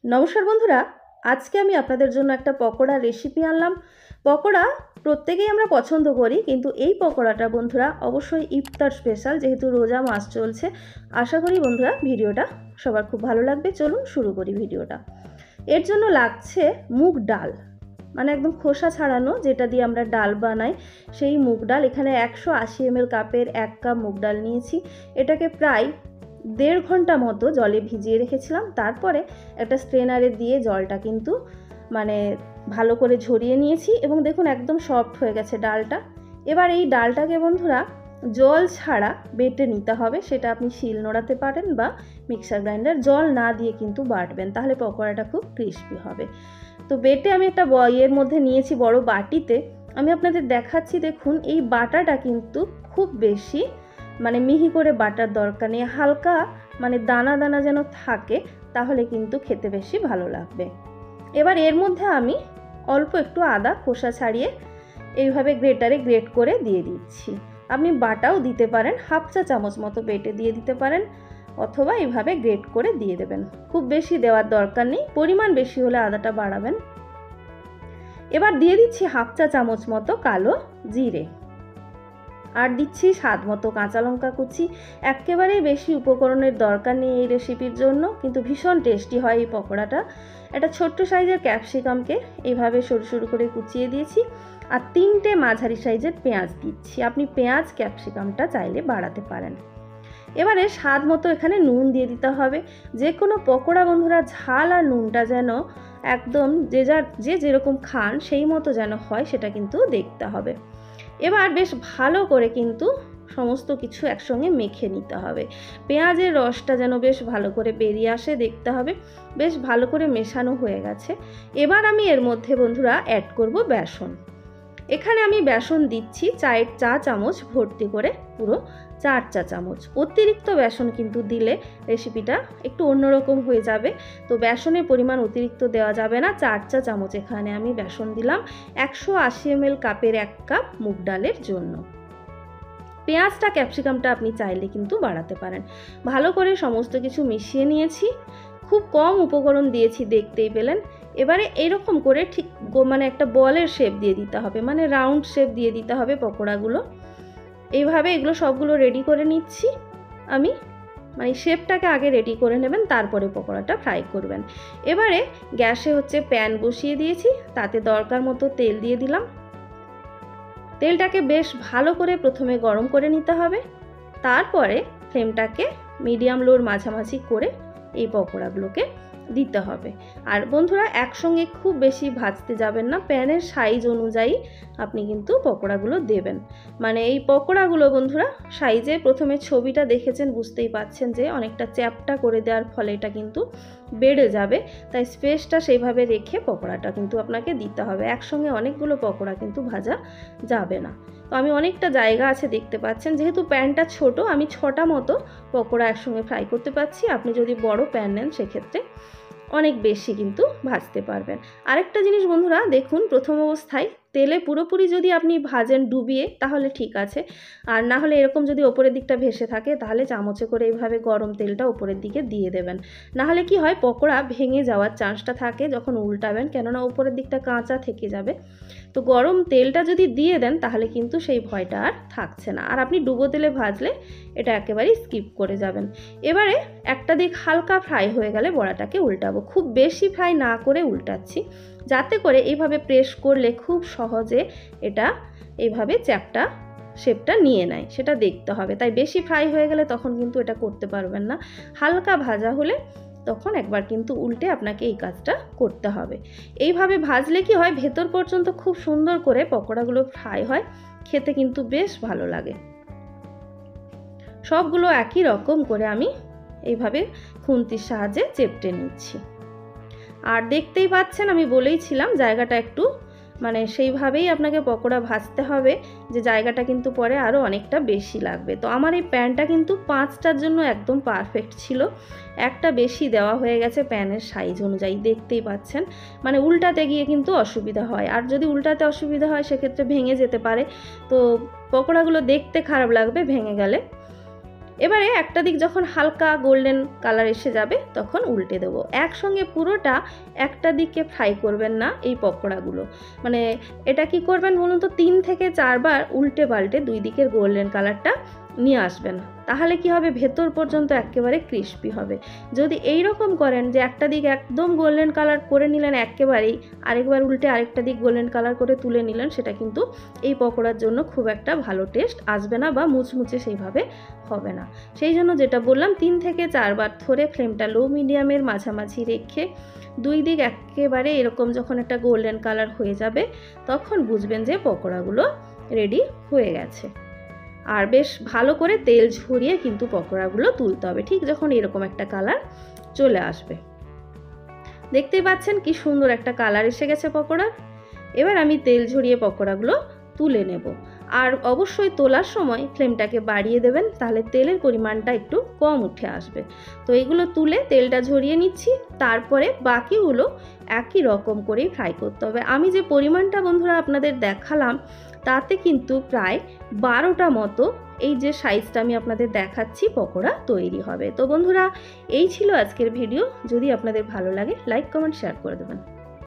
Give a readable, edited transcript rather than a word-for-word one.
নমস্কার বন্ধুরা, আজকে আমি আপনাদের জন্য একটা পকোড়া রেসিপি আনলাম। পকোড়া প্রত্যেকেই আমরা পছন্দ করি, কিন্তু এই পকোড়াটা বন্ধুরা অবশ্যই ইফতার স্পেশাল, যেহেতু রোজা মাস চলছে। আশা করি বন্ধুরা ভিডিওটা সবার খুব ভালো লাগবে। চলুন শুরু করি ভিডিওটা। এর জন্য লাগছে মুগ ডাল, মানে একদম খোসা ছাড়ানো, যেটা দিয়ে আমরা ডাল বানাই সেই মুগ ডাল। এখানে 180 ml কাপের 1 কাপ মুগ ডাল নিয়েছি। এটাকে প্রায় 1.5 ঘন্টা মতো জলে ভিজিয়ে রেখেছিলাম। তারপরে একটা স্ট্রেনারে দিয়ে জলটা কিন্তু মানে ভালো করে ঝরিয়ে নিয়েছি এবং দেখুন একদম সফট হয়ে গেছে ডালটা। এবার এই ডালটাকে বন্ধুরা জল ছাড়া বেটে নিতে হবে। সেটা আপনি শিল নোড়াতে পারেন বা মিক্সার গ্রাইন্ডার, জল না দিয়ে কিন্তু বাটবেন, তাহলে পকোড়াটা খুব ক্রিস্পি হবে। তো বেটে আমি একটা এর মধ্যে নিয়েছি, বড় বাটিতে। আমি আপনাদের দেখাচ্ছি, দেখুন এই বাটাটা কিন্তু খুব বেশি মানে মিহি করে বাটার দরকার নেই, হালকা মানে দানা দানা যেন থাকে, তাহলে কিন্তু খেতে বেশি ভালো লাগবে। এবার এর মধ্যে আমি অল্প একটু আদা খোসা ছাড়িয়ে এইভাবে গ্রেটারে গ্রেট করে দিয়ে দিচ্ছি। আপনি বাটাও দিতে পারেন, 1/2 চা চামচ মতো বেটে দিয়ে দিতে পারেন, অথবা এইভাবে গ্রেট করে দিয়ে দেবেন। খুব বেশি দেওয়ার দরকার নেই, পরিমাণ বেশি হলে আদাটা বাড়াবেন। এবার দিয়ে দিচ্ছি 1/2 চা চামচ মতো কালো জিরে, আর দিচ্ছি স্বাদ মতো কাঁচা লঙ্কা কুচি। একেবারেই বেশি উপকরণের দরকার নেই এই রেসিপির জন্য, কিন্তু ভীষণ টেস্টি হয় এই পকোড়াটা। একটা ছোট্ট সাইজের ক্যাপসিকামকে এইভাবে সরু সরু করে কুচিয়ে দিয়েছি, আর 3টে মাঝারি সাইজের পেঁয়াজ দিচ্ছি। আপনি পেঁয়াজ ক্যাপসিকামটা চাইলে বাড়াতে পারেন। এবারে স্বাদ মতো এখানে নুন দিয়ে দিতে হবে। যে কোনো পকোড়া বন্ধুরা ঝাল আর নুনটা যেন একদম যে যেরকম খান সেই মতো যেন হয়, সেটা কিন্তু দেখতে হবে। এবার বেশ ভালো করে কিন্তু সমস্ত কিছু একসঙ্গে মেখে নিতে হবে। পেঁয়াজের রসটা যেন বেশ ভালো করে বেরিয়ে আসে, দেখতে হবে। বেশ ভালো করে মেশানো হয়ে গেছে। এবার আমি এর মধ্যে বন্ধুরা অ্যাড করব বেসন। এখানে আমি বেসন দিচ্ছি 4 চা চামচ ভর্তি করে, পুরো 4 চা চামচ। অতিরিক্ত বেসন কিন্তু দিলে রেসিপিটা একটু অন্যরকম হয়ে যাবে, তো বেসনের পরিমাণ অতিরিক্ত দেওয়া যাবে না। 4 চা চামচ এখানে আমি বেসন দিলাম 180 ml কাপের 1 কাপ মুগ ডালের জন্য। পেঁয়াজটা ক্যাপসিকামটা আপনি চাইলে কিন্তু বাড়াতে পারেন। ভালো করে সমস্ত কিছু মিশিয়ে নিয়েছি। খুব কম উপকরণ দিয়েছি, দেখতেই পেলেন। এবারে এরকম করে ঠিক মানে একটা বলের শেপ দিয়ে দিতে হবে, মানে রাউন্ড শেপ দিয়ে দিতে হবে পকোড়াগুলো। এইভাবে এগুলো সবগুলো রেডি করে নিচ্ছি আমি, মানে শেপটাকে আগে রেডি করে নেবেন, তারপরে পকোড়াটা ফ্রাই করবেন। এবারে গ্যাসে প্যান বসিয়ে দিয়েছি, তাতে দরকার মতো তেল দিয়ে দিলাম। তেলটাকে বেশ ভালো করে প্রথমে গরম করে নিতে হবে, তারপরে ফ্লেমটাকে মিডিয়াম লোর মাঝামাঝি করে এই পকোড়াগুলোকে দিতে হবে। আর বন্ধুরা একসঙ্গে খুব বেশি ভাজতে যাবেন না, প্যানের সাইজ অনুযায়ী আপনি কিন্তু পকোড়াগুলো দেবেন। মানে এই পকোড়াগুলো বন্ধুরা সাইজে প্রথমে ছবিটা দেখেছেন, বুঝতেই পাচ্ছেন যে অনেকটা চ্যাপটা করে দেওয়ার ফলে এটা কিন্তু বেড়ে যাবে, তাই স্পেসটা সেইভাবে রেখে পকোড়াটা কিন্তু আপনাকে দিতে হবে। একসঙ্গে অনেকগুলো পকোড়া কিন্তু ভাজা যাবে না। তো আমি অনেকটা জায়গা আছে, দেখতে পাচ্ছেন। যেহেতু প্যানটা ছোট, আমি 6টা মতো পকোড়া একসঙ্গে ফ্রাই করতে পারছি। আপনি যদি বড় প্যান নেন সেক্ষেত্রে অনেক বেশি কিন্তু ভাজতে পারবেন। আরেকটা জিনিস বন্ধুরা দেখুন, প্রথম অবস্থায় তেলে পুরোপুরি যদি আপনি ভাজেন ডুবিয়ে, তাহলে ঠিক আছে। আর না হলে এরকম যদি ওপরের দিকটা ভেসে থাকে, তাহলে চামচে করে এইভাবে গরম তেলটা ওপরের দিকে দিয়ে দেবেন। না হলে কি হয়, পকোড়া ভেঙে যাওয়ার চান্সটা থাকে যখন উল্টাবেন, কেননা ওপরের দিকটা কাঁচা থেকে যাবে। তো গরম তেলটা যদি দিয়ে দেন, তাহলে কিন্তু সেই ভয়টা আর থাকছে না। আর আপনি ডুবো তেলে ভাজলে এটা একেবারেই স্কিপ করে যাবেন। এবারে একটা দিক হালকা ফ্রাই হয়ে গেলে বড়াটাকে উল্টাবো। খুব বেশি ফ্রাই না করে উল্টাচ্ছি, যাতে করে এইভাবে প্রেস করলে খুব সহজে এটা এইভাবে চ্যাপটা শেপটা নিয়ে নেয়, সেটা দেখতে হবে। তাই বেশি ফ্রাই হয়ে গেলে তখন কিন্তু এটা করতে পারবেন না। হালকা ভাজা হলে তখন একবার কিন্তু উল্টে আপনাকে এই কাজটা করতে হবে। এইভাবে ভাজলে কি হয়, ভেতর পর্যন্ত খুব সুন্দর করে পকোড়াগুলো ফ্রাই হয়, খেতে কিন্তু বেশ ভালো লাগে। সবগুলো একই রকম করে আমি এইভাবে খুন্তির সাহায্যে চেপটে নিচ্ছি। আর দেখতেই পাচ্ছেন, আমি বলেইছিলাম জায়গাটা একটু মানে সেইভাবেই আপনাকে পকোড়া ভাজতে হবে, যে জায়গাটা কিন্তু পরে আরও অনেকটা বেশি লাগবে। তো আমার এই প্যানটা কিন্তু 5টার জন্য একদম পারফেক্ট ছিল, একটা বেশি দেওয়া হয়ে গেছে প্যানের সাইজ অনুযায়ী, দেখতেই পাচ্ছেন। মানে উল্টাতে গিয়ে কিন্তু অসুবিধা হয়, আর যদি উল্টাতে অসুবিধা হয় সেক্ষেত্রে ভেঙে যেতে পারে, তো পকোড়াগুলো দেখতে খারাপ লাগবে ভেঙে গেলে। এবারে একটা দিক যখন হালকা গোল্ডেন কালার এসে যাবে তখন উল্টে দেবো। একসঙ্গে পুরোটা একটা দিকে ফ্রাই করবেন না এই পকোড়াগুলো, মানে এটা কি করবেন বলুন তো, 3 থেকে 4 বার উল্টে পাল্টে দুই দিকের গোল্ডেন কালারটা নিয়ে আসবেন, তাহলে কি হবে ভেতর পর্যন্ত একেবারে ক্রিস্পি হবে। যদি এই রকম করেন যে একটা দিক একদম গোল্ডেন কালার করে নিলেন একেবারেই, আরেকবার উল্টে আরেকটা দিক গোল্ডেন কালার করে তুলে নিলেন, সেটা কিন্তু এই পকোড়ার জন্য খুব একটা ভালো টেস্ট আসবে না বা মুচমুচে সেইভাবে হবে না। সেই জন্য যেটা বললাম 3 থেকে 4 বার ধরে ফ্লেমটা লো মিডিয়ামের মাঝামাঝি রেখে দুই দিক একেবারে এরকম যখন একটা গোল্ডেন কালার হয়ে যাবে তখন বুঝবেন যে পকোড়াগুলো রেডি হয়ে গেছে। আর বেশ ভালো করে তেল ঝরিয়ে কিন্তু পকোড়াগুলো তুলতে হবে, ঠিক যখন এরকম একটা কালার চলে আসবে। দেখতেই পাচ্ছেন কি সুন্দর একটা কালার এসে গেছে পকোড়ার। এবার আমি তেল ঝরিয়ে পকোড়াগুলো তুলে নেব। আর অবশ্যই তোলার সময় ফ্লেমটাকে বাড়িয়ে দেবেন, তাহলে তেলের পরিমাণটা একটু কম উঠে আসবে। তো এগুলো তুলে তেলটা ঝরিয়ে নিচ্ছি, তারপরে বাকিগুলো একই রকম করেই ফ্রাই করতে হবে। আমি যে পরিমাণটা বন্ধুরা আপনাদের দেখালাম তাতে কিন্তু প্রায় 12টা মতো এই যে সাইজটা আমি আপনাদের দেখাচ্ছি পকোড়া তৈরি হবে। তো বন্ধুরা এই ছিল আজকের ভিডিও। যদি আপনাদের ভালো লাগে লাইক কমেন্ট শেয়ার করে দেবেন।